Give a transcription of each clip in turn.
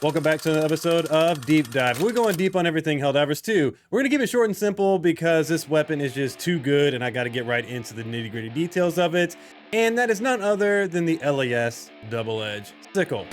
Welcome back to another episode of Deep Dive. We're going deep on everything Helldivers 2. We're going to keep it short and simple because this weapon is just too good and I got to get right into the nitty-gritty details of it. And that is none other than the LAS double-edged Sickle.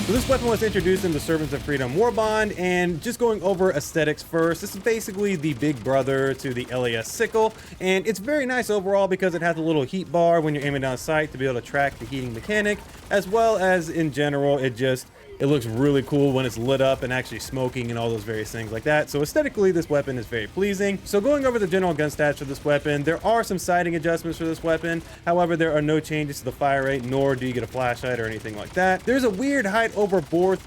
This weapon was introduced in the Servants of Freedom warbond, and just going over aesthetics first, this is basically the big brother to the LAS Sickle, and it's very nice overall because it has a little heat bar when you're aiming down sight to be able to track the heating mechanic, as well as in general it looks really cool when it's lit up and actually smoking and all those various things like that. So aesthetically, this weapon is very pleasing. So going over the general gun stats for this weapon, there are some sighting adjustments for this weapon. However, there are no changes to the fire rate, nor do you get a flashlight or anything like that. There's a weird height over bore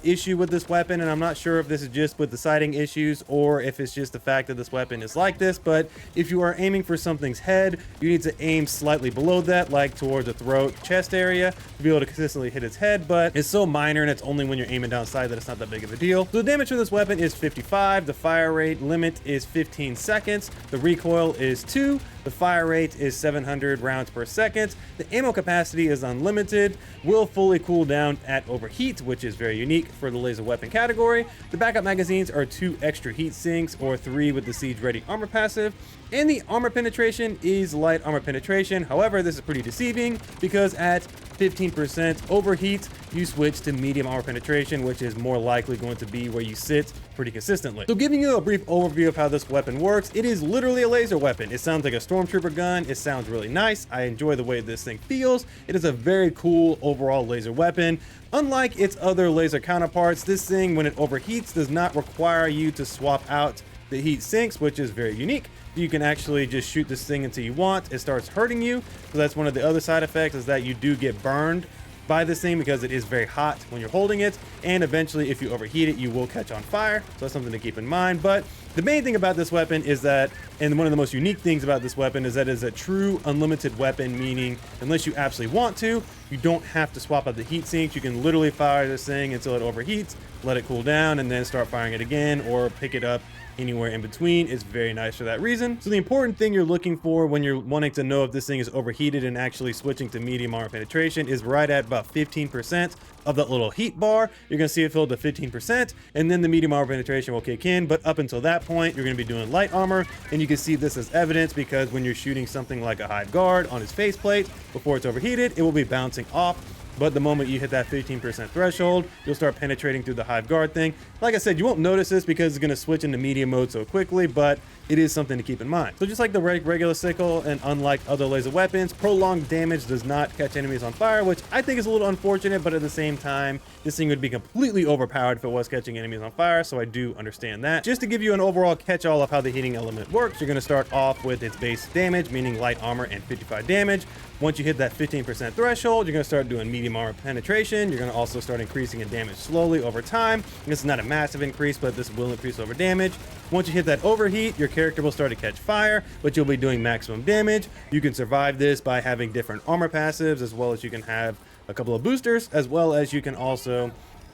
issue with this weapon, and I'm not sure if this is just with the sighting issues or if it's just the fact that this weapon is like this, but if you are aiming for something's head, you need to aim slightly below that, like towards the throat, chest area, to be able to consistently hit its head, but it's so minor and it's only when you're aiming down sight that it's not that big of a deal. So the damage for this weapon is 55, the fire rate limit is 15 seconds, the recoil is 2, the fire rate is 700 rounds per second, the ammo capacity is unlimited, will fully cool down at overheat, which is very unique for the laser weapon category. The backup magazines are 2 extra heat sinks or 3 with the siege ready armor passive, and the armor penetration is light armor penetration. However, this is pretty deceiving because at 15% overheat, you switch to medium armor penetration, which is more likely going to be where you sit pretty consistently. So giving you a brief overview of how this weapon works, it is literally a laser weapon. It sounds like a stormtrooper gun. It sounds really nice. I enjoy the way this thing feels. It is a very cool overall laser weapon. Unlike its other laser counterparts, this thing, when it overheats, does not require you to swap out the heat sinks, which is very unique. You can actually just shoot this thing until you want. It starts hurting you. So that's one of the other side effects, is that you do get burned by this thing because it is very hot when you're holding it, and eventually if you overheat it, you will catch on fire. So that's something to keep in mind. But the main thing about this weapon is that, and one of the most unique things about this weapon, is that it is a true unlimited weapon, meaning unless you absolutely want to, you don't have to swap out the heat sinks. You can literally fire this thing until it overheats, let it cool down, and then start firing it again or pick it up anywhere in between. Is very nice for that reason. So the important thing you're looking for when you're wanting to know if this thing is overheated and actually switching to medium armor penetration is right at about 15% of that little heat bar. You're going to see it fill to 15%, and then the medium armor penetration will kick in. But up until that point, you're going to be doing light armor, and you can see this as evidence because when you're shooting something like a hive guard on his faceplate before it's overheated, it will be bouncing off. But the moment you hit that 15% threshold, you'll start penetrating through the hive guard thing. Like I said, you won't notice this because it's going to switch into medium mode so quickly, but it is something to keep in mind. So just like the regular Sickle, and unlike other laser weapons, prolonged damage does not catch enemies on fire, which I think is a little unfortunate, but at the same time, this thing would be completely overpowered if it was catching enemies on fire, so I do understand that. Just to give you an overall catch-all of how the heating element works, you're going to start off with its base damage, meaning light armor and 55 damage. Once you hit that 15% threshold, you're going to start doing medium armor penetration. You're going to also start increasing in damage slowly over time. This is not a massive increase, but this will increase over damage. Once you hit that overheat, your character will start to catch fire, but you'll be doing maximum damage. You can survive this by having different armor passives, as well as you can have a couple of boosters, as well as you can also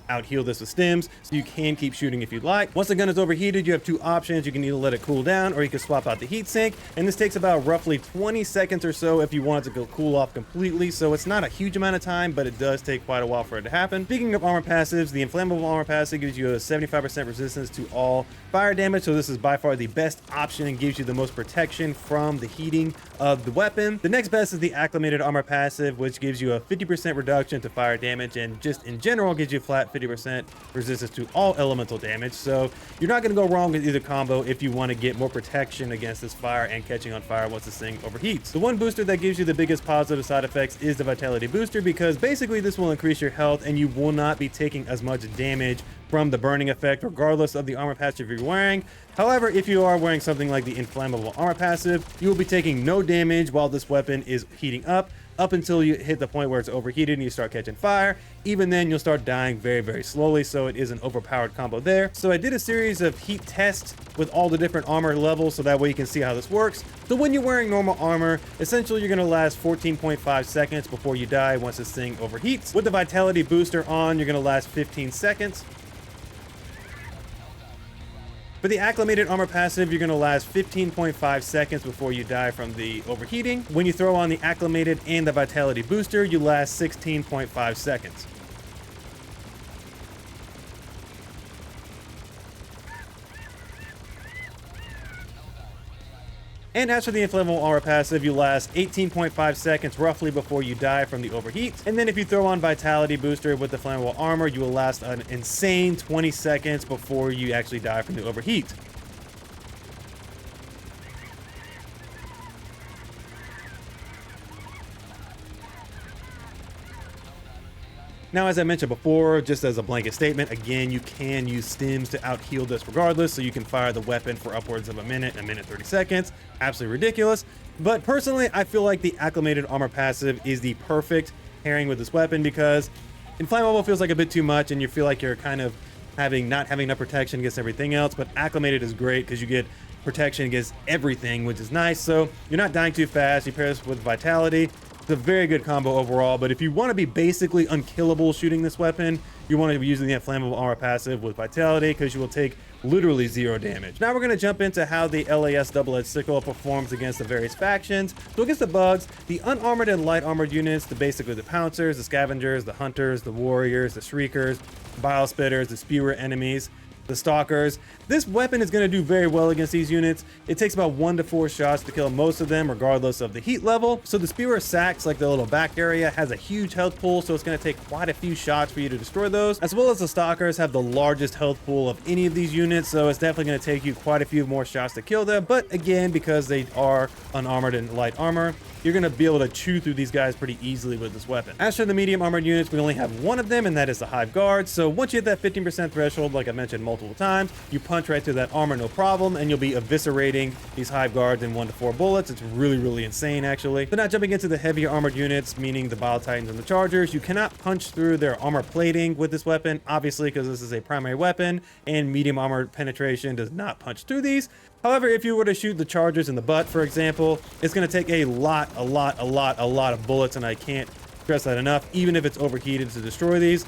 out heal this with stims, so you can keep shooting if you'd like. Once the gun is overheated, you have 2 options. You can either let it cool down, or you can swap out the heat sink, and this takes about roughly 20 seconds or so if you want it to go cool off completely. So it's not a huge amount of time, but it does take quite a while for it to happen. Speaking of armor passives, the inflammable armor passive gives you a 75% resistance to all fire damage, so this is by far the best option and gives you the most protection from the heating of the weapon. The next best is the acclimated armor passive, which gives you a 50% reduction to fire damage, and just in general gives you a flat 50% resistance to all elemental damage. So you're not going to go wrong with either combo if you want to get more protection against this fire and catching on fire once this thing overheats. The one booster that gives you the biggest positive side effects is the vitality booster, because basically this will increase your health and you will not be taking as much damage from the burning effect, regardless of the armor passive you're wearing. However, if you are wearing something like the inflammable armor passive, you will be taking no damage while this weapon is heating up until you hit the point where it's overheated and you start catching fire. Even then, you'll start dying very, very slowly, so it is an overpowered combo there. So I did a series of heat tests with all the different armor levels, so that way you can see how this works. So when you're wearing normal armor, essentially you're going to last 14.5 seconds before you die once this thing overheats. With the vitality booster on, you're going to last 15 seconds. For the acclimated armor passive, you're going to last 15.5 seconds before you die from the overheating. When you throw on the acclimated and the vitality booster, you last 16.5 seconds. And as for the inflammable armor passive, you last 18.5 seconds roughly before you die from the overheat. And then if you throw on vitality booster with the flammable armor, you will last an insane 20 seconds before you actually die from the overheat. Now, as I mentioned before, just as a blanket statement, again, you can use stims to out-heal this regardless, so you can fire the weapon for upwards of a minute 30 seconds. Absolutely ridiculous. But personally, I feel like the acclimated armor passive is the perfect pairing with this weapon because inflammable feels like a bit too much and you feel like you're kind of not having enough protection against everything else, but acclimated is great because you get protection against everything, which is nice. So you're not dying too fast. You pair this with vitality. It's a very good combo overall, but if you want to be basically unkillable shooting this weapon, you want to be using the inflammable armor passive with vitality because you will take literally 0 damage. Now we're going to jump into how the LAS double-edged sickle performs against the various factions. So against the bugs, the unarmored and light armored units, basically the pouncers, the scavengers, the hunters, the warriors, the shriekers, bile spitters, the spewer enemies, the stalkers. This weapon is going to do very well against these units. It takes about 1 to 4 shots to kill most of them, regardless of the heat level. So the spewer sacks, like the little back area, has a huge health pool, so it's going to take quite a few shots for you to destroy those. As well as the stalkers have the largest health pool of any of these units, so it's definitely going to take you quite a few more shots to kill them. But again, because they are unarmored and light armor, you're going to be able to chew through these guys pretty easily with this weapon. As for the medium armored units, we only have one of them, and that is the Hive Guard. So once you hit that 15% threshold, like I mentioned multiple times, you punch right through that armor no problem, and you'll be eviscerating these Hive Guards in 1 to 4 bullets. It's really, really insane, actually. But now jumping into the heavier armored units, meaning the Bile Titans and the Chargers, you cannot punch through their armor plating with this weapon, obviously, because this is a primary weapon, and medium armor penetration does not punch through these. However, if you were to shoot the Chargers in the butt, for example, it's going to take a lot of bullets, and I can't stress that enough, even if it's overheated, to destroy these.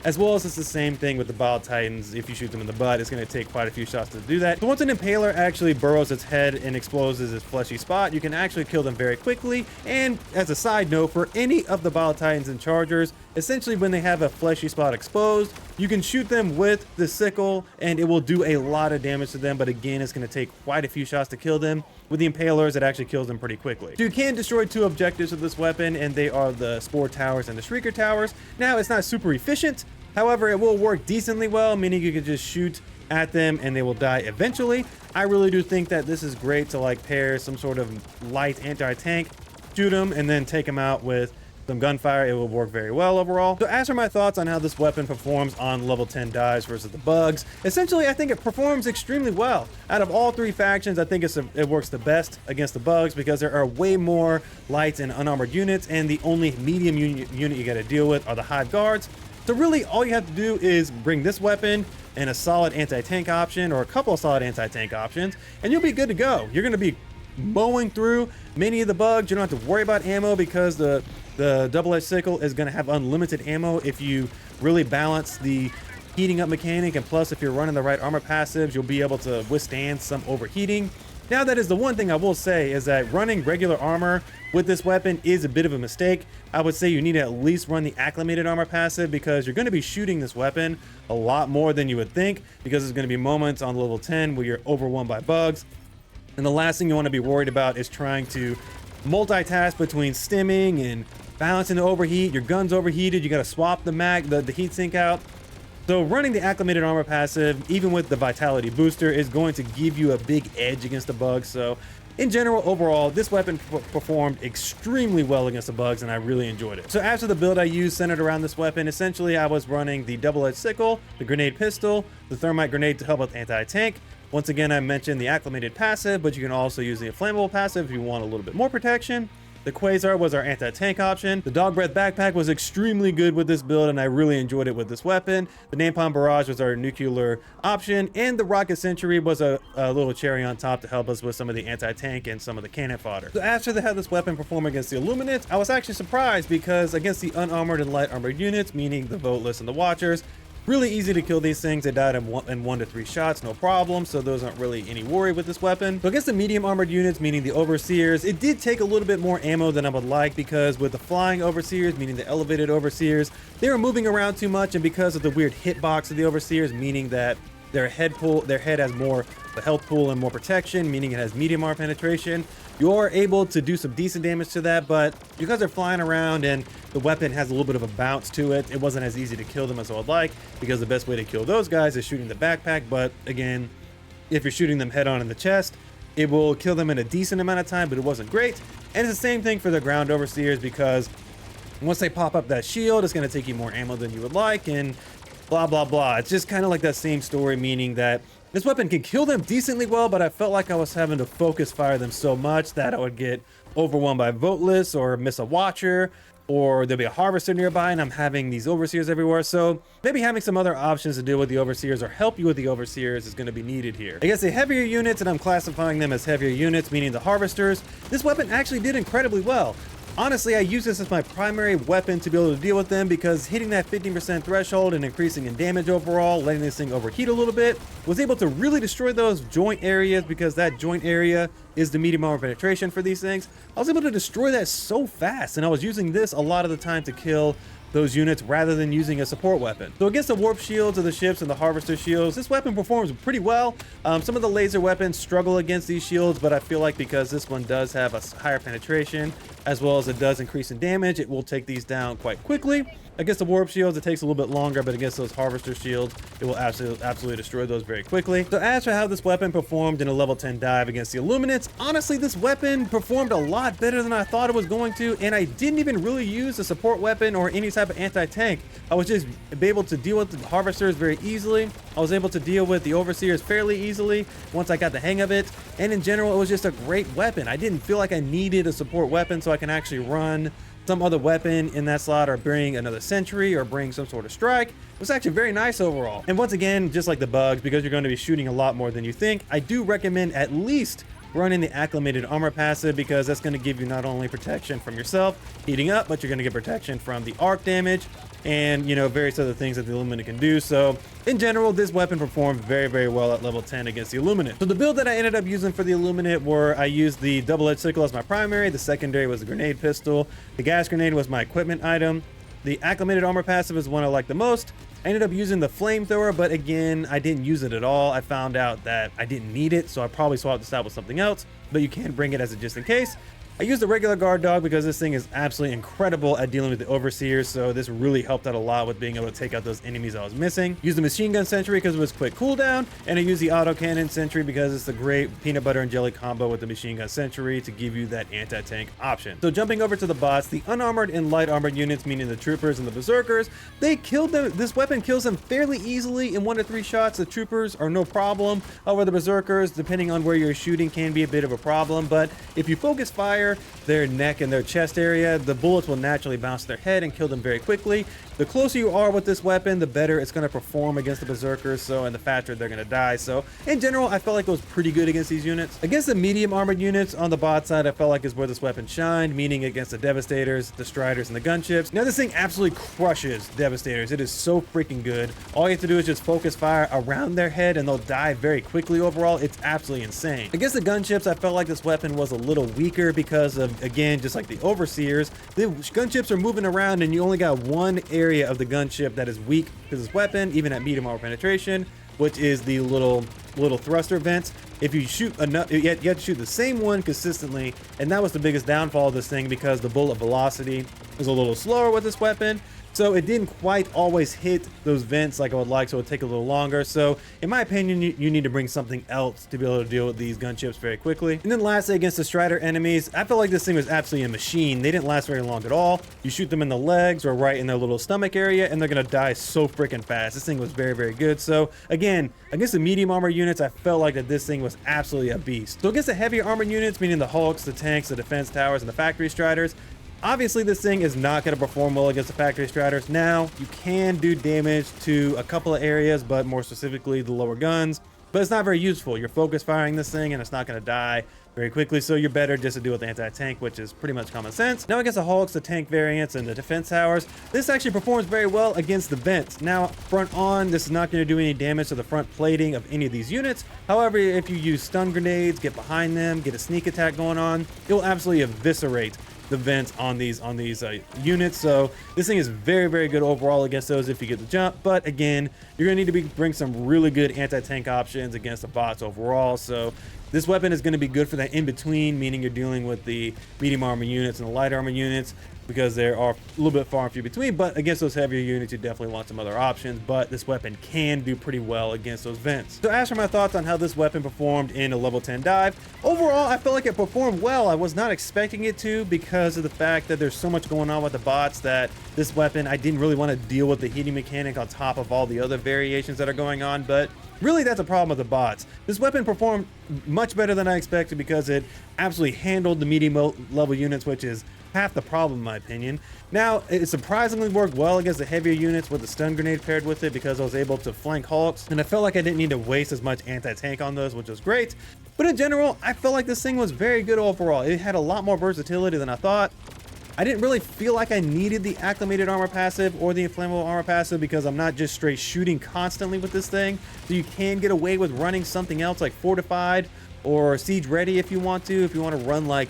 As well as it's the same thing with the Bile Titans. If you shoot them in the butt, it's going to take quite a few shots to do that. So once an Impaler actually burrows its head and exposes its fleshy spot, you can actually kill them very quickly. And as a side note, for any of the Bile Titans and Chargers, essentially when they have a fleshy spot exposed, you can shoot them with the Sickle and it will do a lot of damage to them. But again, it's going to take quite a few shots to kill them. With the Impalers, it actually kills them pretty quickly. So you can destroy 2 objectives with this weapon, and they are the Spore Towers and the Shrieker Towers. Now, it's not super efficient. However, it will work decently well, meaning you can just shoot at them and they will die eventually. I really do think that this is great to like pair some sort of light anti-tank, shoot them, and then take them out with some gunfire. It will work very well overall. So as for my thoughts on how this weapon performs on level 10 dives versus the bugs, essentially I think it performs extremely well. Out of all 3 factions, I think it works the best against the bugs because there are way more lights and unarmored units, and the only medium unit you got to deal with are the Hive Guards. So really all you have to do is bring this weapon and a solid anti-tank option, or a couple of solid anti-tank options, and you'll be good to go. You're going to be mowing through many of the bugs. You don't have to worry about ammo because the double-edged sickle is going to have unlimited ammo if you really balance the heating up mechanic, and plus if you're running the right armor passives, you'll be able to withstand some overheating. Now, that is the one thing I will say, is that running regular armor with this weapon is a bit of a mistake. I would say you need to at least run the acclimated armor passive because you're going to be shooting this weapon a lot more than you would think, because there's going to be moments on level 10 where you're overwhelmed by bugs. And the last thing you want to be worried about is trying to multitask between stimming and balancing the overheat. Your gun's overheated, you got to swap the heatsink out. So running the acclimated armor passive, even with the vitality booster, is going to give you a big edge against the bugs. So in general, overall, this weapon performed extremely well against the bugs, and I really enjoyed it. So after the build I used centered around this weapon, essentially I was running the double-edged sickle, the grenade pistol, the thermite grenade to help with anti-tank. Once again, I mentioned the acclimated passive, but you can also use the inflammable passive if you want a little bit more protection. The Quasar was our anti-tank option. The Dog Breath Backpack was extremely good with this build, and I really enjoyed it with this weapon. The Napalm Barrage was our nuclear option, and the Rocket Sentry was a little cherry on top to help us with some of the anti-tank and some of the cannon fodder. So after they had this weapon perform against the Illuminates, I was actually surprised because against the unarmored and light armored units, meaning the Voteless and the Watchers, really easy to kill these things. They died in 1 to 3 shots, no problem, so those aren't really any worry with this weapon. But against the medium armored units, meaning the Overseers, it did take a little bit more ammo than I would like, because with the flying Overseers, meaning the elevated Overseers, they were moving around too much, and because of the weird hitbox of the Overseers, meaning that their head has more the health pool and more protection, meaning it has medium armor penetration. You are able to do some decent damage to that, but because they're flying around and the weapon has a little bit of a bounce to it, it wasn't as easy to kill them as I would like, because the best way to kill those guys is shooting the backpack. But again, if you're shooting them head on in the chest, it will kill them in a decent amount of time, but it wasn't great. And it's the same thing for the ground Overseers, because once they pop up that shield, it's going to take you more ammo than you would like, and blah, blah, blah. It's just kind of like that same story, meaning that this weapon can kill them decently well, but I felt like I was having to focus fire them so much that I would get overwhelmed by Voteless or miss a Watcher, or there'll be a Harvester nearby and I'm having these Overseers everywhere. So maybe having some other options to deal with the Overseers or help you with the Overseers is going to be needed here. I guess the heavier units, and I'm classifying them as heavier units, meaning the Harvesters, this weapon actually did incredibly well. Honestly, I use this as my primary weapon to be able to deal with them, because hitting that 15% threshold and increasing in damage overall, letting this thing overheat a little bit, was able to really destroy those joint areas, because that joint area is the medium armor penetration for these things. I was able to destroy that so fast, and I was using this a lot of the time to kill those units rather than using a support weapon. So against the warp shields of the ships and the harvester shields, this weapon performs pretty well. Some of the laser weapons struggle against these shields, but I feel like because this one does have a higher penetration, as well as it does increase in damage, it will take these down quite quickly. Against the warp shields, it takes a little bit longer, but against those harvester shields, it will absolutely destroy those very quickly. So as for how this weapon performed in a level 10 dive against the Illuminates, honestly, this weapon performed a lot better than I thought it was going to, and I didn't even really use a support weapon or any type of anti-tank. I was just able to deal with the harvesters very easily. I was able to deal with the Overseers fairly easily once I got the hang of it, and in general, it was just a great weapon. I didn't feel like I needed a support weapon so I can actually run some other weapon in that slot, or bring another sentry, or bring some sort of strike. It was actually very nice overall. And once again, just like the bugs, because you're going to be shooting a lot more than you think, I do recommend at least running the acclimated armor passive, because that's going to give you not only protection from yourself heating up, but you're going to get protection from the arc damage and, you know, various other things that the Illuminate can do. So in general, this weapon performed very, very well at level 10 against the Illuminate. So the build that I ended up using for the Illuminate were, I used the double-edged sickle as my primary, the secondary was the grenade pistol, the gas grenade was my equipment item, the acclimated armor passive is one I like the most. I ended up using the flamethrower, but again, I didn't use it at all. I found out that I didn't need it, so I probably swapped this out with something else, but you can bring it as a just in case. I used the regular guard dog because this thing is absolutely incredible at dealing with the Overseers, so this really helped out a lot with being able to take out those enemies I was missing. Used the machine gun sentry because it was quick cooldown, and I used the autocannon sentry because it's a great peanut butter and jelly combo with the machine gun sentry to give you that anti-tank option. So jumping over to the bots, the unarmored and light armored units, meaning the troopers and the berserkers, they killed them. This weapon kills them fairly easily in 1 to 3 shots. The troopers are no problem. However, the berserkers, depending on where you're shooting, can be a bit of a problem, but if you focus fire their neck and their chest area, the bullets will naturally bounce their head and kill them very quickly. The closer you are with this weapon, the better it's going to perform against the berserkers, so, and the faster they're going to die. So in general, I felt like it was pretty good against these units. Against the medium armored units on the bot side, I felt like is where this weapon shined, meaning against the Devastators, the Striders, and the Gunships. Now this thing absolutely crushes Devastators. It is so freaking good. All you have to do is just focus fire around their head and they'll die very quickly overall. It's absolutely insane. Against the Gunships, I felt like this weapon was a little weaker because of, again, just like the Overseers, the Gunships are moving around and you only got one area of the gunship that is weak to this weapon, even at medium armor penetration, which is the little thruster vents. If you shoot enough, you have to shoot the same one consistently, and that was the biggest downfall of this thing because the bullet velocity is a little slower with this weapon. So it didn't quite always hit those vents like I would like, so it would take a little longer. So in my opinion, you need to bring something else to be able to deal with these gunships very quickly. And then lastly, against the Strider enemies, I felt like this thing was absolutely a machine. They didn't last very long at all. You shoot them in the legs or right in their little stomach area, and they're gonna die so freaking fast. This thing was very, very good. So again, against the medium armor units, I felt like that this thing was absolutely a beast. So against the heavier armor units, meaning the Hulks, the tanks, the defense towers, and the factory Striders, obviously this thing is not going to perform well against the factory Striders. Now, you can do damage to a couple of areas, but more specifically the lower guns, but it's not very useful. You're focus firing this thing and it's not going to die very quickly, so you're better just to do with anti-tank, which is pretty much common sense. Now against the Hulks, the tank variants, and the defense towers, this actually performs very well against the vents. Now, front on, this is not going to do any damage to the front plating of any of these units. However, if you use stun grenades, get behind them, get a sneak attack going on, it will absolutely eviscerate the vents on these units. So this thing is very, very good overall against those if you get the jump. But again, you're gonna need to bring some really good anti-tank options against the bots overall. So this weapon is going to be good for that in between, meaning you're dealing with the medium armor units and the light armor units, because they are a little bit far and few between. But against those heavier units, you definitely want some other options. But this weapon can do pretty well against those vents. So as for my thoughts on how this weapon performed in a level 10 dive, overall I felt like it performed well. I was not expecting it to, because of the fact that there's so much going on with the bots that this weapon, I didn't really want to deal with the heating mechanic on top of all the other variations that are going on. But really, that's a problem with the bots. This weapon performed much better than I expected, because it absolutely handled the medium level units, which is half the problem in my opinion. Now, it surprisingly worked well against the heavier units with the stun grenade paired with it, because I was able to flank Hulks, and I felt like I didn't need to waste as much anti-tank on those, which was great. But in general, I felt like this thing was very good overall. It had a lot more versatility than I thought. I didn't really feel like I needed the acclimated armor passive or the inflammable armor passive, because I'm not just straight shooting constantly with this thing. So you can get away with running something else like fortified or siege ready if you want to run like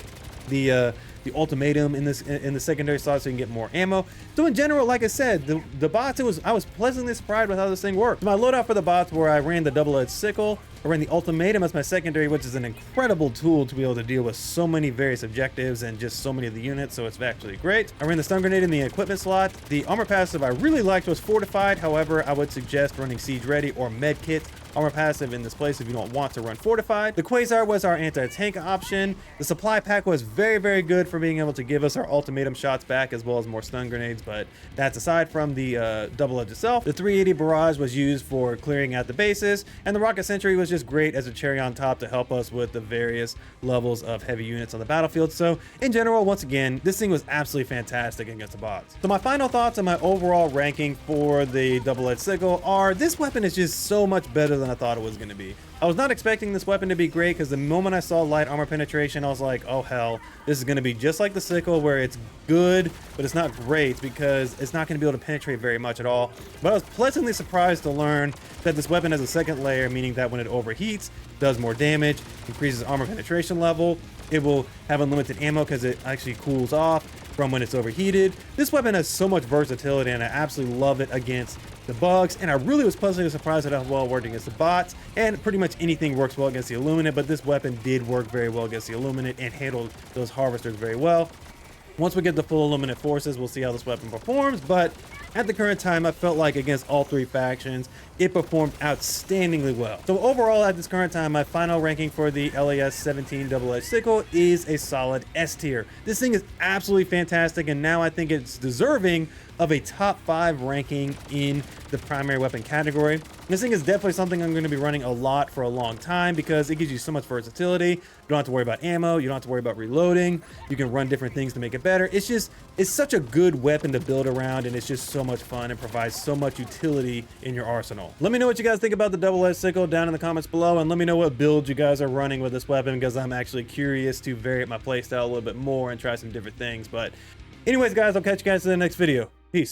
the ultimatum in the secondary slot, so you can get more ammo. So in general, like I said, the bots, I was pleasantly surprised with how this thing worked. My loadout for the bots, where I ran the double-edged sickle, I ran the ultimatum as my secondary, which is an incredible tool to be able to deal with so many various objectives and just so many of the units, so it's actually great. I ran the stun grenade in the equipment slot. The armor passive I really liked was fortified. However, I would suggest running siege ready or med kit armor passive in this place if you don't want to run fortified. The quasar was our anti-tank option. The supply pack was very, very good for being able to give us our ultimatum shots back, as well as more stun grenades, but that's aside from the double-edged itself. The 380 barrage was used for clearing out the bases, and the rocket sentry was just great as a cherry on top to help us with the various levels of heavy units on the battlefield. So in general, once again, this thing was absolutely fantastic against the bots. So my final thoughts on my overall ranking for the double-edged sickle are, this weapon is just so much better than I thought it was going to be. I was not expecting this weapon to be great, because the moment I saw light armor penetration, I was like, oh hell, this is going to be just like the sickle, where it's good, but it's not great, because it's not going to be able to penetrate very much at all. But I was pleasantly surprised to learn that this weapon has a second layer, meaning that when it overheats, does more damage, increases armor penetration level. It will have unlimited ammo because it actually cools off from when it's overheated. This weapon has so much versatility, and I absolutely love it against the bugs, and I really was pleasantly surprised at how well it worked against the bots. And pretty much anything works well against the illuminate, but this weapon did work very well against the illuminate and handled those harvesters very well. Once we get the full illuminate forces, we'll see how this weapon performs, but at the current time, I felt like against all three factions, it performed outstandingly well. So overall, at this current time, my final ranking for the LAS-17 double-edged sickle is a solid S tier. This thing is absolutely fantastic, and now I think it's deserving of a top 5 ranking in the primary weapon category. This thing is definitely something I'm going to be running a lot for a long time, because it gives you so much versatility. You don't have to worry about ammo, you don't have to worry about reloading, you can run different things to make it better. It's such a good weapon to build around, and it's just so much fun and provides so much utility in your arsenal. Let me know what you guys think about the double-edged sickle down in the comments below, and let me know what builds you guys are running with this weapon, because I'm actually curious to vary up my playstyle a little bit more and try some different things. But anyways, guys, I'll catch you guys in the next video. Peace.